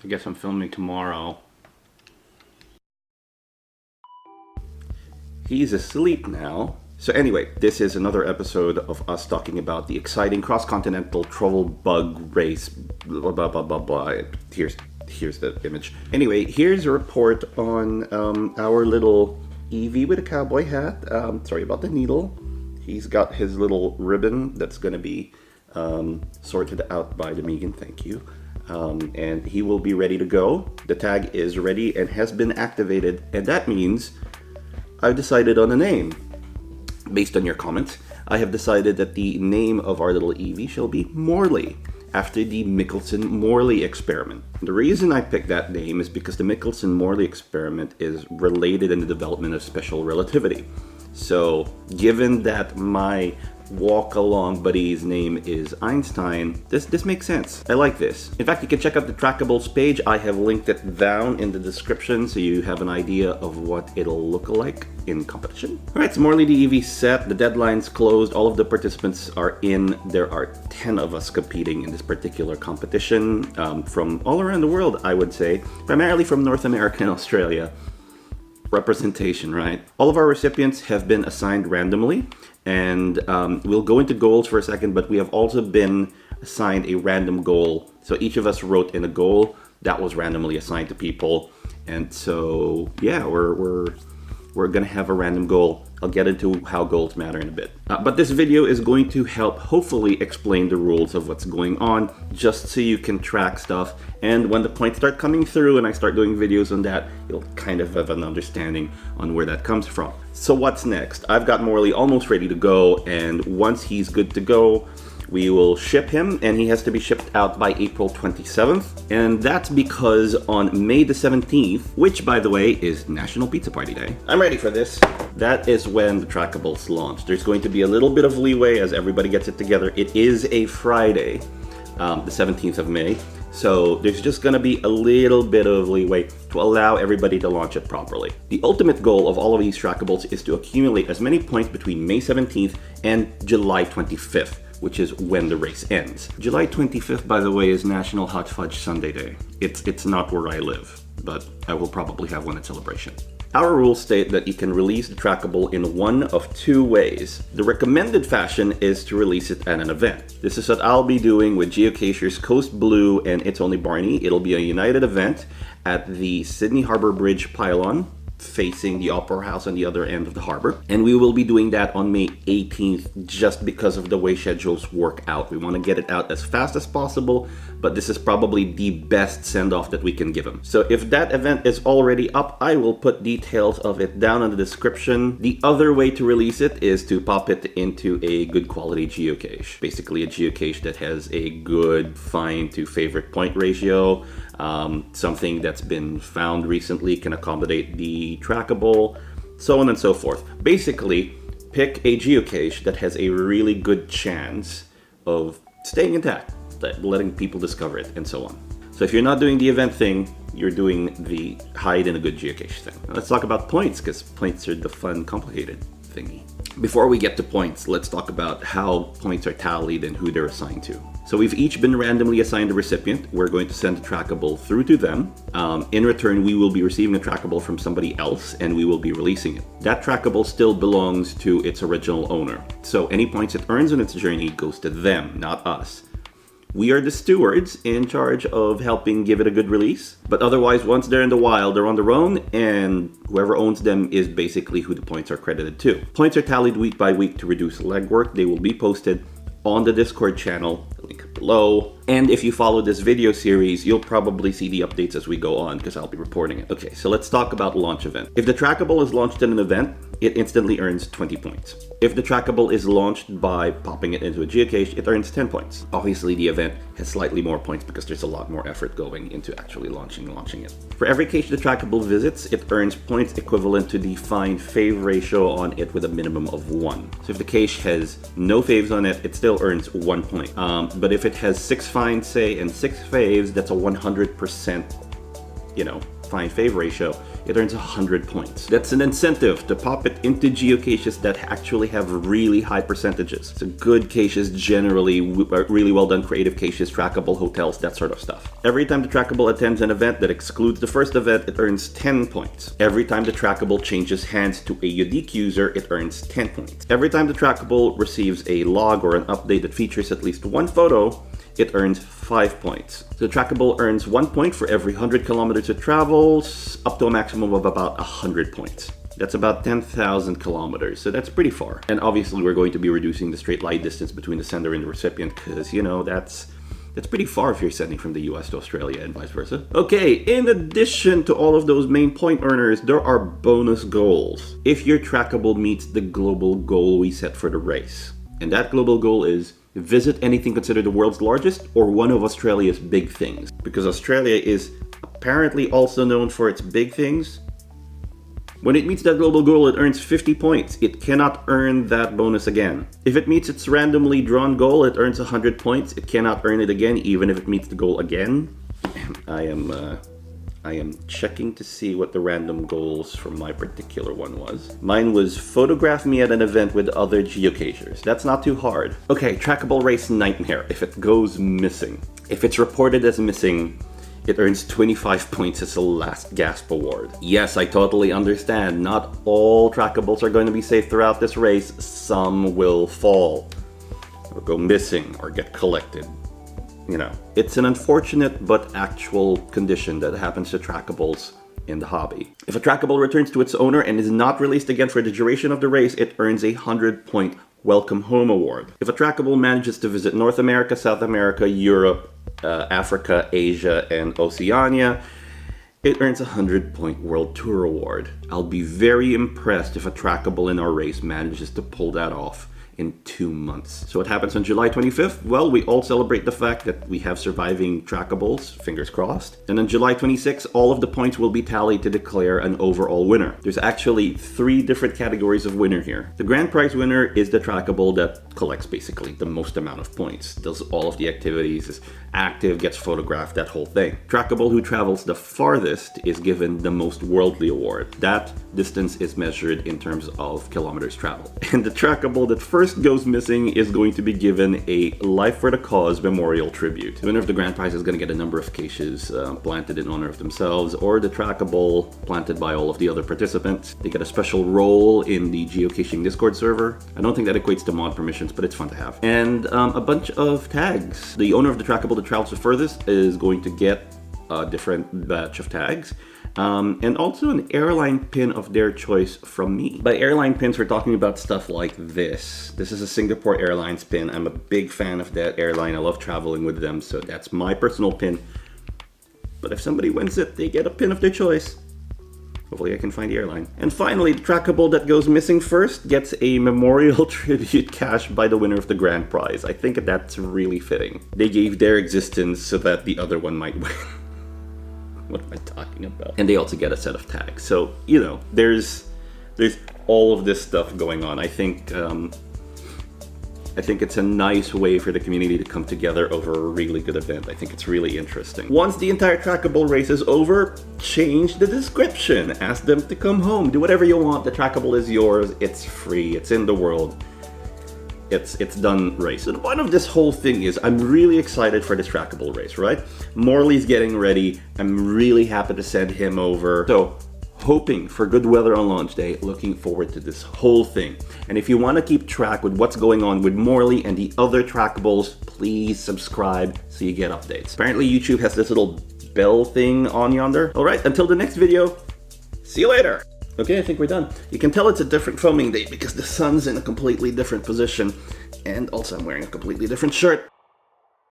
I guess I'm filming tomorrow. He's asleep now. So anyway, this is another episode of us talking about the exciting cross-continental troll bug race. Blah, blah, blah, blah, blah. Here's the image. Anyway, here's a report on our little Eevee with a cowboy hat. Sorry about the needle. He's got his little ribbon that's going to be sorted out by the Megan. Thank you. And he will be ready to go. The tag is ready and has been activated, and that means I've decided on a name. Based on your comments, I have decided that the name of our little Eevee shall be Morley, after the Michelson-Morley experiment. The reason I picked that name is because the Michelson-Morley experiment is related in the development of special relativity. So, given that my walk-along buddy's name is Einstein, this makes sense. I like this. In fact, you can check out the Trackables page. I have linked it down in the description so you have an idea of what it'll look like in competition. Alright, so Morley the Eevee set. The deadline's closed. All of the participants are in. There are 10 of us competing in this particular competition from all around the world, I would say. Primarily from North America and Australia. Representation, right? All of our recipients have been assigned randomly, and we'll go into goals for a second, but we have also been assigned a random goal. So each of us wrote in a goal that was randomly assigned to people, and so yeah, we're gonna have a random goal. I'll get into how goals matter in a bit. But this video is going to help hopefully explain the rules of what's going on, just so you can track stuff. And when the points start coming through and I start doing videos on that, you'll kind of have an understanding on where that comes from. So what's next? I've got Morley almost ready to go, and once he's good to go, we will ship him, and he has to be shipped out by April 27th. And that's because on May the 17th, which by the way is National Pizza Party Day, I'm ready for this. That is when the Trackables launch. There's going to be a little bit of leeway as everybody gets it together. It is a Friday, the 17th of May. So there's just gonna be a little bit of leeway to allow everybody to launch it properly. The ultimate goal of all of these Trackables is to accumulate as many points between May 17th and July 25th. Which is when the race ends. July 25th, by the way, is National Hot Fudge Sundae Day. It's not where I live, but I will probably have one in celebration. Our rules state that you can release the Trackable in one of two ways. The recommended fashion is to release it at an event. This is what I'll be doing with Geocachers Coast Blue and It's Only Barney. It'll be a united event at the Sydney Harbour Bridge pylon, facing the Opera House on the other end of the harbor. And we will be doing that on May 18th just because of the way schedules work out. We want to get it out as fast as possible, but this is probably the best send-off that we can give them. So if that event is already up, I will put details of it down in the description. The other way to release it is to pop it into a good quality geocache. Basically a geocache that has a good find to favorite point ratio. Something that's been found recently can accommodate the Trackable, so on and so forth. Basically, pick a geocache that has a really good chance of staying intact, letting people discover it, and so on. So if you're not doing the event thing, you're doing the hide in a good geocache thing. Now let's talk about points, because points are the fun, complicated thingy. Before we get to points, let's talk about how points are tallied and who they're assigned to. So we've each been randomly assigned a recipient. We're going to send a Trackable through to them. In return, we will be receiving a Trackable from somebody else, and we will be releasing it. That Trackable still belongs to its original owner. So any points it earns on its journey goes to them, not us. We are the stewards in charge of helping give it a good release. But otherwise, once they're in the wild, they're on their own, and whoever owns them is basically who the points are credited to. Points are tallied week by week to reduce legwork. They will be posted on the Discord channel, link below. And if you follow this video series, you'll probably see the updates as we go on because I'll be reporting it. Okay, so let's talk about launch event. If the Trackable is launched in an event, it instantly earns 20 points. If the Trackable is launched by popping it into a geocache, it earns 10 points. Obviously, the event has slightly more points because there's a lot more effort going into actually launching it. For every cache the Trackable visits, it earns points equivalent to the find fave ratio on it with a minimum of 1. So if the cache has no faves on it, it still earns 1 point. But if it has 6 finds, say, and 6 faves, that's a 100%, fine fave ratio, it earns 100 points. That's an incentive to pop it into geocaches that actually have really high percentages. So good caches generally, really well done creative caches, trackable hotels, that sort of stuff. Every time the trackable attends an event that excludes the first event, it earns 10 points. Every time the trackable changes hands to a unique user, it earns 10 points. Every time the trackable receives a log or an update that features at least one photo, it earns 5 points. The trackable earns 1 point for every 100 kilometers it travels, up to a maximum of about 100 points. That's about 10,000 kilometers, so that's pretty far. And obviously we're going to be reducing the straight line distance between the sender and the recipient, because, you know, that's pretty far if you're sending from the US to Australia and vice versa. Okay, in addition to all of those main point earners, there are bonus goals if your trackable meets the global goal we set for the race. And that global goal is visit anything considered the world's largest or one of Australia's big things. Because Australia is apparently also known for its big things. When it meets that global goal, it earns 50 points. It cannot earn that bonus again. If it meets its randomly drawn goal, it earns 100 points. It cannot earn it again, even if it meets the goal again. I am checking to see what the random goals for my particular one was. Mine was photograph me at an event with other geocachers. That's not too hard. Okay, trackable race nightmare. If it goes missing. If it's reported as missing, it earns 25 points as a last gasp award. Yes, I totally understand. Not all trackables are going to be safe throughout this race. Some will fall, or go missing, or get collected. You know, it's an unfortunate but actual condition that happens to trackables in the hobby. If a trackable returns to its owner and is not released again for the duration of the race, it earns a 100-point Welcome Home Award. If a trackable manages to visit North America, South America, Europe, Africa, Asia, and Oceania, it earns a 100-point World Tour Award. I'll be very impressed if a trackable in our race manages to pull that off in 2 months. So what happens on July 25th? Well, we all celebrate the fact that we have surviving trackables, fingers crossed. And on July 26th, all of the points will be tallied to declare an overall winner. There's actually 3 different categories of winner here. The grand prize winner is the trackable that collects basically the most amount of points, does all of the activities, is active, gets photographed, that whole thing. Trackable who travels the farthest is given the most worldly award. That distance is measured in terms of kilometers traveled. And the trackable that first goes missing is going to be given a Life for the Cause memorial tribute. The winner of the grand prize is going to get a number of caches planted in honor of themselves, or the trackable planted by all of the other participants. They get a special role in the geocaching Discord server. I don't think that equates to mod permissions, but it's fun to have. And a bunch of tags. The owner of the trackable that travels the furthest is going to get a different batch of tags. And also an airline pin of their choice from me. By airline pins, we're talking about stuff like this. This is a Singapore Airlines pin. I'm a big fan of that airline. I love traveling with them, so that's my personal pin. But if somebody wins it, they get a pin of their choice. Hopefully I can find the airline. And finally, the trackable that goes missing first gets a memorial tribute cache by the winner of the grand prize. I think that's really fitting. They gave their existence so that the other one might win. What am I talking about? And they also get a set of tags. So, you know, there's all of this stuff going on. I think it's a nice way for the community to come together over a really good event. I think it's really interesting. Once the entire trackable race is over, change the description. Ask them to come home. Do whatever you want. The trackable is yours. It's free. It's in the world. It's done race. And the point of this whole thing is I'm really excited for this trackable race, right? Morley's getting ready. I'm really happy to send him over. So, hoping for good weather on launch day, looking forward to this whole thing. And if you want to keep track with what's going on with Morley and the other trackables, please subscribe so you get updates. Apparently YouTube has this little bell thing on yonder. All right, until the next video, see you later. Okay, I think we're done. You can tell it's a different filming day because the sun's in a completely different position. And also I'm wearing a completely different shirt.